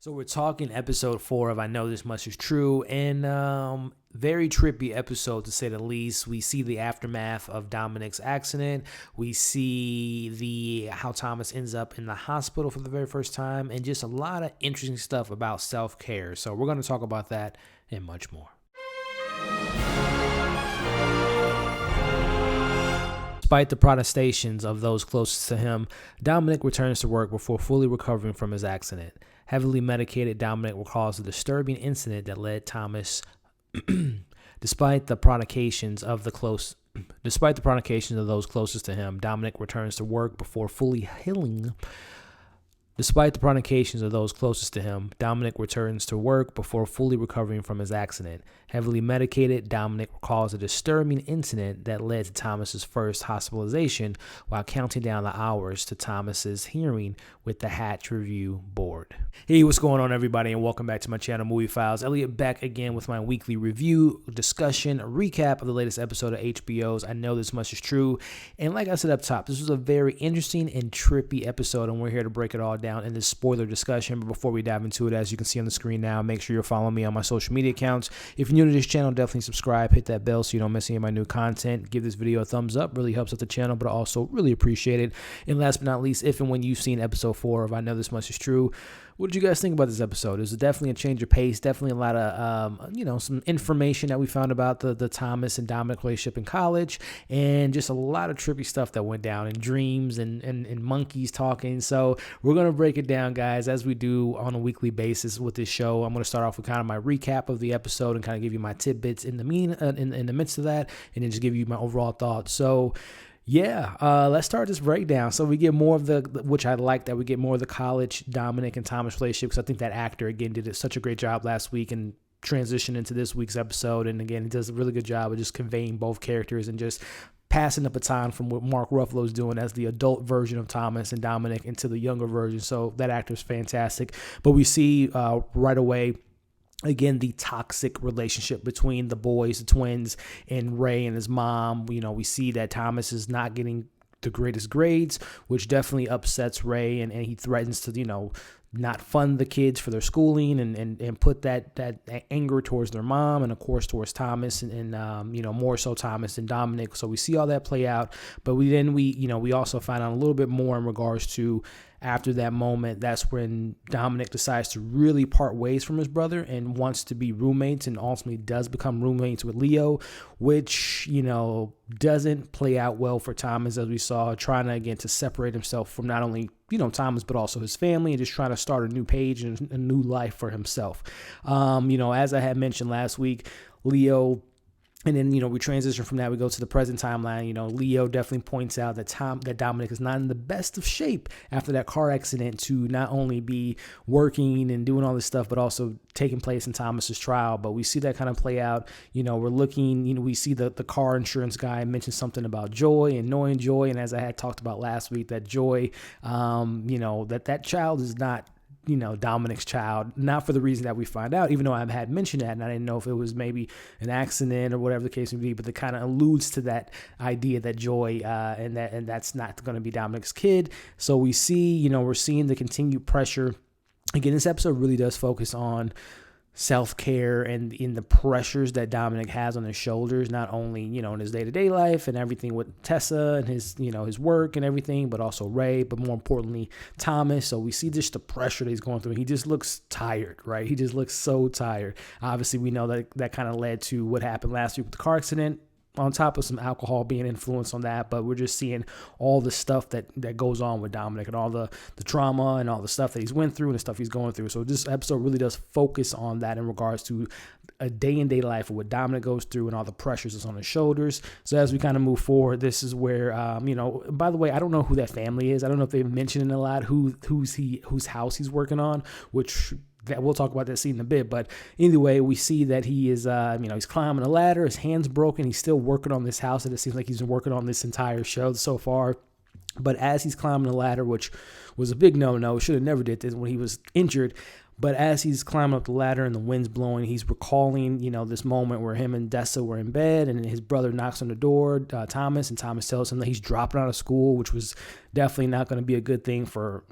So we're talking episode 4 of I Know This Much Is True, and very trippy episode to say the least. We see the aftermath of Dominick's accident. We see how Thomas ends up in the hospital for the very first time, and just a lot of interesting stuff about self-care. So we're going to talk about that and much more. Despite the protestations of those closest to him, Dominick returns to work before fully recovering from his accident. Heavily medicated, Dominick recalls a disturbing incident that led Thomas, despite the provocations of those closest to him, Dominick returns to work before fully healing. Despite the provocations of those closest to him, Dominick returns to work before fully recovering from his accident. Heavily medicated, Dominick recalls a disturbing incident that led to Thomas's first hospitalization while counting down the hours to Thomas's hearing with the Hatch Review Board. Hey, what's going on, everybody, and welcome back to my channel, Movie Files. Elliot back again with my weekly review, discussion, recap of the latest episode of HBO's I Know This Much Is True. And like I said up top, this was a very interesting and trippy episode, and we're here to break it all down in this spoiler discussion. But before we dive into it, as you can see on the screen now, make sure you're following me on my social media accounts. If you're new to this channel, definitely subscribe, hit that bell so you don't miss any of my new content. Give this video a thumbs up, really helps out the channel, but I also really appreciate it. And last but not least, if and when you've seen episode 4 of I Know This Much Is True, what did you guys think about this episode? It was definitely a change of pace, definitely a lot of, some information that we found about the Thomas and Dominick relationship in college, and just a lot of trippy stuff that went down, and dreams and monkeys talking. So we're going to break it down, guys, as we do on a weekly basis with this show. I'm going to start off with kind of my recap of the episode and kind of give you my tidbits in the midst of that, and then just give you my overall thoughts. So yeah, let's start this breakdown. So we get more of which I like that we get more of the college Dominick and Thomas relationship, because I think that actor, again, did such a great job last week and transition into this week's episode. And again, he does a really good job of just conveying both characters and just passing the baton from what Mark Ruffalo is doing as the adult version of Thomas and Dominick into the younger version. So that actor is fantastic. But we see right away, again, the toxic relationship between the boys, the twins, and Ray and his mom. We see that Thomas is not getting the greatest grades, which definitely upsets Ray, and he threatens to, not fund the kids for their schooling and put that anger towards their mom and, of course, towards Thomas and more so Thomas and Dominick. So we see all that play out. But we also find out a little bit more in regards to, after that moment, that's when Dominick decides to really part ways from his brother and wants to be roommates, and ultimately does become roommates with Leo, which, doesn't play out well for Thomas, as we saw, trying to, again, to separate himself from not only, Thomas, but also his family, and just trying to start a new page and a new life for himself. As I had mentioned last week, Leo. And then, we transition from that. We go to the present timeline. Leo definitely points out that Dominick is not in the best of shape after that car accident to not only be working and doing all this stuff, but also taking place in Thomas's trial. But we see that kind of play out. We're looking, we see the car insurance guy mention something about Joy and knowing Joy. And as I had talked about last week, that Joy, that child is not Dominick's child, not for the reason that we find out, even though I had mentioned that, and I didn't know if it was maybe an accident or whatever the case may be, but it kind of alludes to that idea that Joy, and that's not going to be Dominick's kid. So we see, we're seeing the continued pressure. Again, this episode really does focus on self-care and in the pressures that Dominick has on his shoulders, not only, in his day-to-day life and everything with Tessa and his, his work and everything, but also Ray, but more importantly, Thomas. So we see just the pressure that he's going through. He just looks tired, right? He just looks so tired. Obviously, we know that kind of led to what happened last week with the car accident, on top of some alcohol being influenced on that. But we're just seeing all the stuff that goes on with Dominick and all the trauma and all the stuff that he's went through and the stuff he's going through. So this episode really does focus on that in regards to a day-in-day life of what Dominick goes through and all the pressures that's on his shoulders. So as we kind of move forward, this is where, by the way, I don't know who that family is. I don't know if they've mentioned it a lot, whose house he's working on, which that we'll talk about that scene in a bit. But anyway, we see that he is, he's climbing a ladder. His hand's broken. He's still working on this house, and it seems like he's been working on this entire show so far. But as he's climbing the ladder, which was a big no-no, should have never did this when he was injured. But as he's climbing up the ladder and the wind's blowing, he's recalling, this moment where him and Dessa were in bed and his brother knocks on the door, Thomas, and Thomas tells him that he's dropping out of school, which was definitely not going to be a good thing for,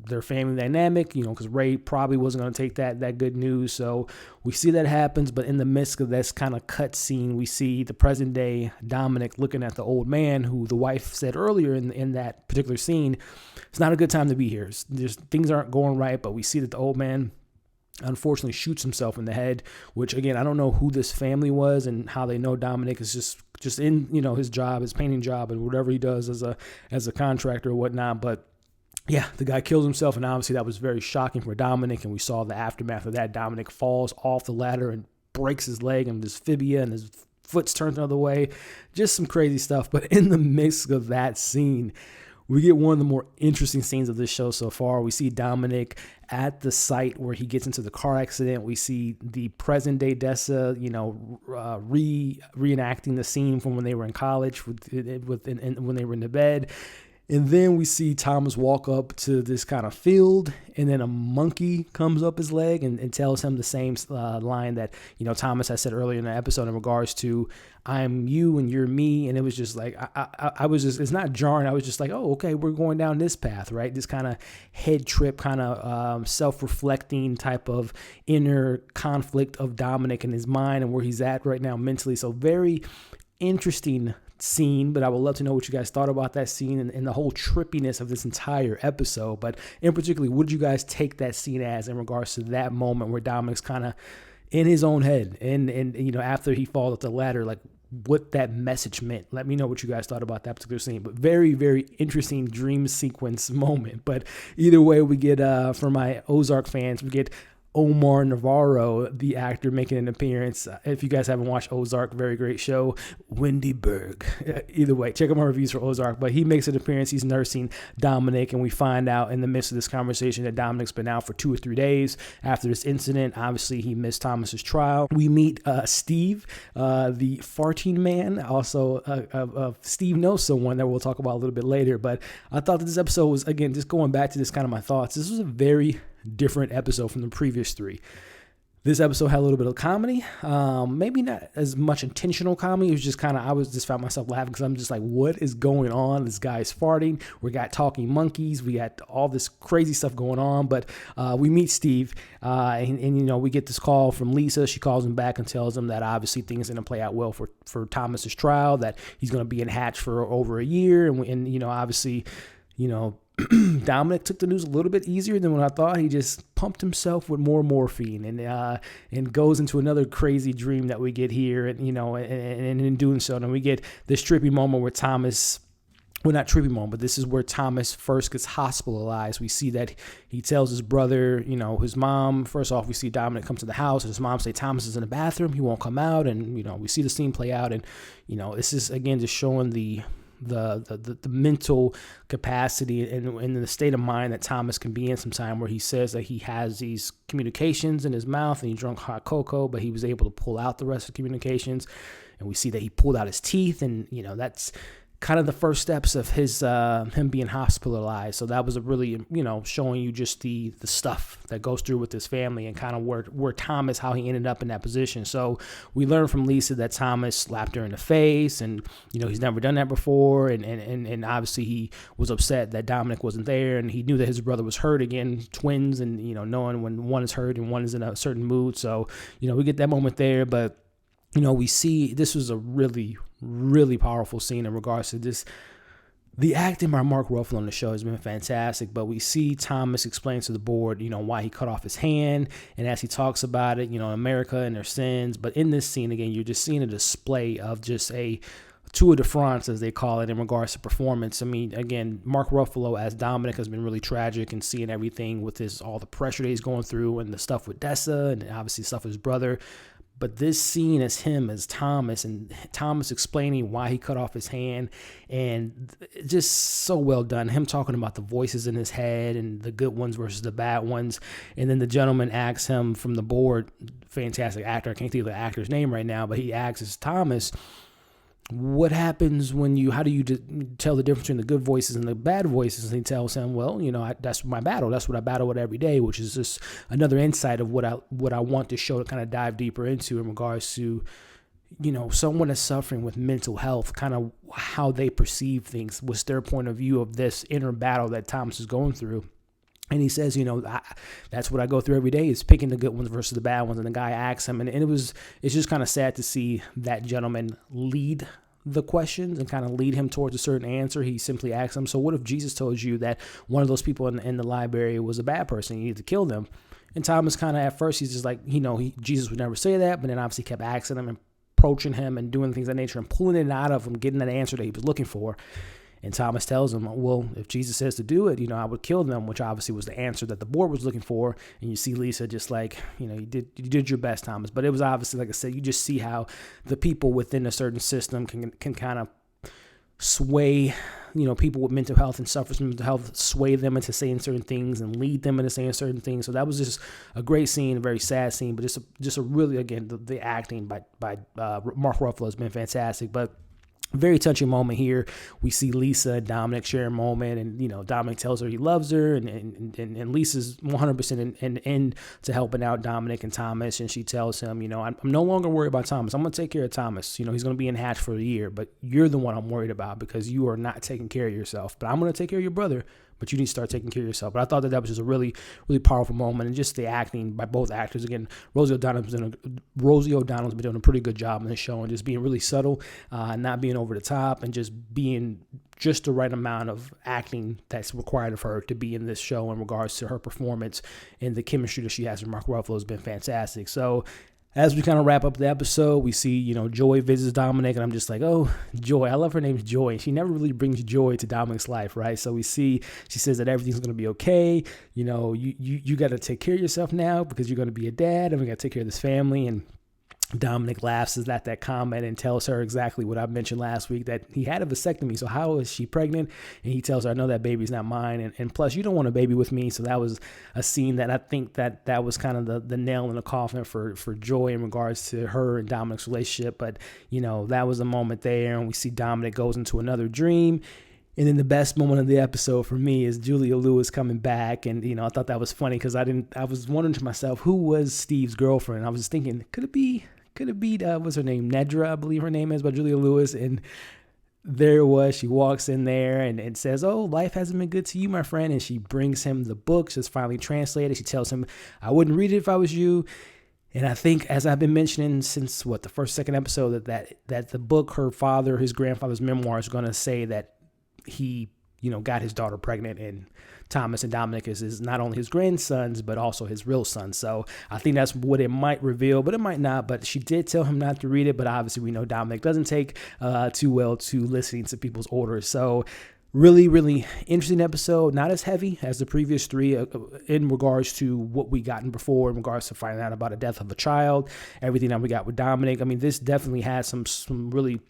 their family dynamic, because Ray probably wasn't going to take that good news. So we see that happens, but in the midst of this kind of cut scene, we see the present day Dominic looking at the old man who the wife said earlier in that particular scene, it's not a good time to be here. Things aren't going right, but we see that the old man unfortunately shoots himself in the head, which again, I don't know who this family was and how they know Dominic is just in, his job, his painting job and whatever he does as a contractor or whatnot. But yeah, the guy kills himself, and obviously that was very shocking for Dominic, and we saw the aftermath of that. Dominic falls off the ladder and breaks his leg and his fibia, and his foot's turned the other way. Just some crazy stuff. But in the midst of that scene, we get one of the more interesting scenes of this show so far. We see Dominic at the site where he gets into the car accident. We see the present day Dessa, reenacting the scene from when they were in college when they were in the bed. And then we see Thomas walk up to this kind of field, and then a monkey comes up his leg and tells him the same line that, Thomas had said earlier in the episode in regards to, I'm you and you're me. And it was just like, I was just, it's not jarring. I was just like, oh, okay, we're going down this path, right? This kind of head trip, kind of self-reflecting type of inner conflict of Dominic and his mind and where he's at right now mentally. So very interesting scene, but I would love to know what you guys thought about that scene and the whole trippiness of this entire episode. But in particular, what did you guys take that scene as in regards to that moment where Dominic's kind of in his own head and after he falls up the ladder, like what that message meant? Let me know what you guys thought about that particular scene. But very, very interesting dream sequence moment. But either way, we get for my Ozark fans, we get Omar Navarro, the actor, making an appearance. If you guys haven't watched Ozark, very great show. Wendy Berg. Either way, check out my reviews for Ozark. But he makes an appearance. He's nursing Dominic, and we find out in the midst of this conversation that Dominic's been out for 2 or 3 days after this incident. Obviously, he missed Thomas's trial. We meet Steve, the farting man. Also, Steve knows someone that we'll talk about a little bit later. But I thought that this episode was, again, just going back to this kind of my thoughts. This was a very different episode from the previous 3. This episode had a little bit of comedy, maybe not as much intentional comedy. It was just kind of, just found myself laughing because I'm just like, what is going on? This guy's farting. We got talking monkeys. We got all this crazy stuff going on. But we meet Steve, and we get this call from Lisa. She calls him back and tells him that obviously things are going to play out well for Thomas's trial, that he's going to be in Hatch for over a year, and obviously, Dominic took the news a little bit easier than what I thought. He just pumped himself with more morphine and goes into another crazy dream that we get here. And in doing so, then we get this trippy moment where Thomas, well, not trippy moment, but this is where Thomas first gets hospitalized. We see that he tells his brother, his mom, first off, we see Dominic come to the house and his mom say Thomas is in the bathroom. He won't come out. And, we see the scene play out. And, this is, again, just showing the mental capacity and the state of mind that Thomas can be in sometime, where he says that he has these communications in his mouth and he drank hot cocoa, but he was able to pull out the rest of the communications. And we see that he pulled out his teeth, and that's kind of the first steps of his him being hospitalized. So that was a really, showing you just the stuff that goes through with his family and kind of where Thomas, how he ended up in that position. So we learned from Lisa that Thomas slapped her in the face, and he's never done that before, and obviously he was upset that Dominic wasn't there, and he knew that his brother was hurt, again, twins, and knowing when one is hurt and one is in a certain mood. So we get that moment there, but we see this was a really, really powerful scene in regards to this. The acting by Mark Ruffalo on the show has been fantastic, but we see Thomas explain to the board, why he cut off his hand, and as he talks about it, America and their sins. But in this scene, again, you're just seeing a display of just a tour de France, as they call it, in regards to performance. I mean, again, Mark Ruffalo as Dominic has been really tragic, and seeing everything with all the pressure that he's going through and the stuff with Dessa and obviously stuff with his brother. But this scene as him, as Thomas, and Thomas explaining why he cut off his hand, and just so well done. Him talking about the voices in his head and the good ones versus the bad ones. And then the gentleman asks him from the board, fantastic actor, I can't think of the actor's name right now, but he asks Thomas, what happens when how do you tell the difference between the good voices and the bad voices? And he tells him, well, that's my battle. That's what I battle with every day, which is just another insight of what I want this show to kind of dive deeper into in regards to, someone that's suffering with mental health, kind of how they perceive things, what's their point of view of this inner battle that Thomas is going through. And he says, that's what I go through every day, is picking the good ones versus the bad ones. And the guy asks him, and it's just kind of sad to see that gentleman lead the questions and kind of lead him towards a certain answer. He simply asks him, so what if Jesus told you that one of those people in the library was a bad person, you need to kill them? And Thomas kind of, at first, he's just like, Jesus would never say that, but then obviously kept asking him and approaching him and doing things of that nature and pulling it out of him, getting that answer that he was looking for. And Thomas tells him, well, if Jesus says to do it, I would kill them, which obviously was the answer that the board was looking for. And you see Lisa just like, you did your best, Thomas. But it was obviously, like I said, you just see how the people within a certain system can kind of sway, people with mental health and suffers from mental health, sway them into saying certain things and lead them into saying certain things. So that was just a great scene, a very sad scene, but just a really, again, the acting by Mark Ruffalo has been fantastic. But very touching moment here. We see Lisa and Dominic share a moment, and Dominic tells her he loves her, and Lisa's 100% in to helping out Dominic and Thomas, and she tells him, I'm no longer worried about Thomas. I'm going to take care of Thomas. He's going to be in Hatch for a year, but you're the one I'm worried about because you are not taking care of yourself. But I'm going to take care of your brother, but you need to start taking care of yourself. But I thought that was just a really, really powerful moment, and just the acting by both actors. Again, Rosie O'Donnell's been doing a pretty good job in this show, and just being really subtle, not being over the top, and just being just the right amount of acting that's required of her to be in this show in regards to her performance, and the chemistry that she has with Mark Ruffalo has been fantastic. So as we kind of wrap up the episode, we see, Joy visits Dominic, and I'm just like, oh, Joy. I love her name's Joy. She never really brings joy to Dominic's life, right? So we see, she says that everything's going to be okay. You got to take care of yourself now because you're going to be a dad, and we got to take care of this family. And Dominic laughs at that comment and tells her exactly what I mentioned last week, that he had a vasectomy. So how is she pregnant? And he tells her, I know that baby's not mine. And plus, you don't want a baby with me. So that was a scene that I think that was kind of the nail in the coffin for Joy in regards to her and Dominic's relationship. But, that was a moment there. And we see Dominic goes into another dream. And then the best moment of the episode for me is Juliette Lewis coming back. And, I thought that was funny because I was wondering to myself, who was Steve's girlfriend? I was thinking, could it be, what's her name? Nedra, I believe her name is, by Juliette Lewis. And there it was. She walks in there and says, oh, life hasn't been good to you, my friend. And she brings him the book. It's finally translated. She tells him, I wouldn't read it if I was you. And I think, as I've been mentioning since, the second episode, that the book, his grandfather's memoir, is going to say that he, got his daughter pregnant, and Thomas and Dominic is not only his grandsons, but also his real son. So I think that's what it might reveal, but it might not. But she did tell him not to read it. But obviously we know Dominic doesn't take too well to listening to people's orders. So really, really interesting episode. Not as heavy as the previous three in regards to what we gotten before, in regards to finding out about the death of a child, everything that we got with Dominic. I mean, this definitely has some really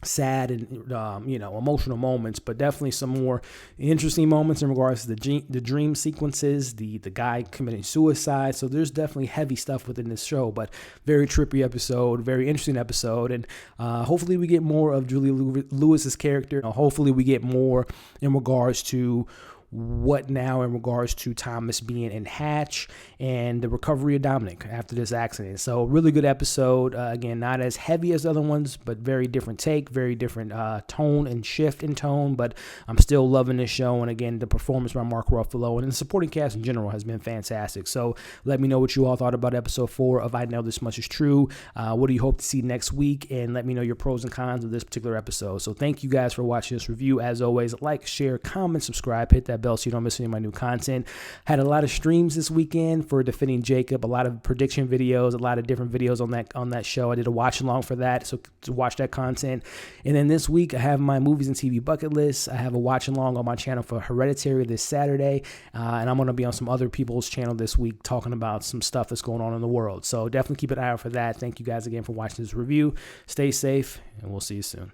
sad and emotional moments, but definitely some more interesting moments in regards to the dream sequences, the guy committing suicide. So there's definitely heavy stuff within this show, but very trippy episode, very interesting episode, and hopefully we get more of Juliette Lewis's character. Hopefully we get more in regards to what now in regards to Thomas being in Hatch and the recovery of Dominic after this accident. So really good episode. Again, not as heavy as the other ones, but very different take, very different tone and shift in tone. But I'm still loving this show. And again, the performance by Mark Ruffalo and the supporting cast in general has been fantastic. So let me know what you all thought about episode 4 of I Know This Much Is True. What do you hope to see next week? And let me know your pros and cons of this particular episode. So thank you guys for watching this review. As always, like, share, comment, subscribe, hit that bell so you don't miss any of my new content. Had a lot of streams this weekend for Defending Jacob, a lot of prediction videos, a lot of different videos on that show. I did a watch along for that, so to watch that content. And then this week I have my movies and TV bucket list. I have a watch along on my channel for Hereditary this Saturday, and I'm going to be on some other people's channel this week talking about some stuff that's going on in the world. So definitely keep an eye out for that. Thank you guys again for watching this review. Stay safe, and we'll see you soon.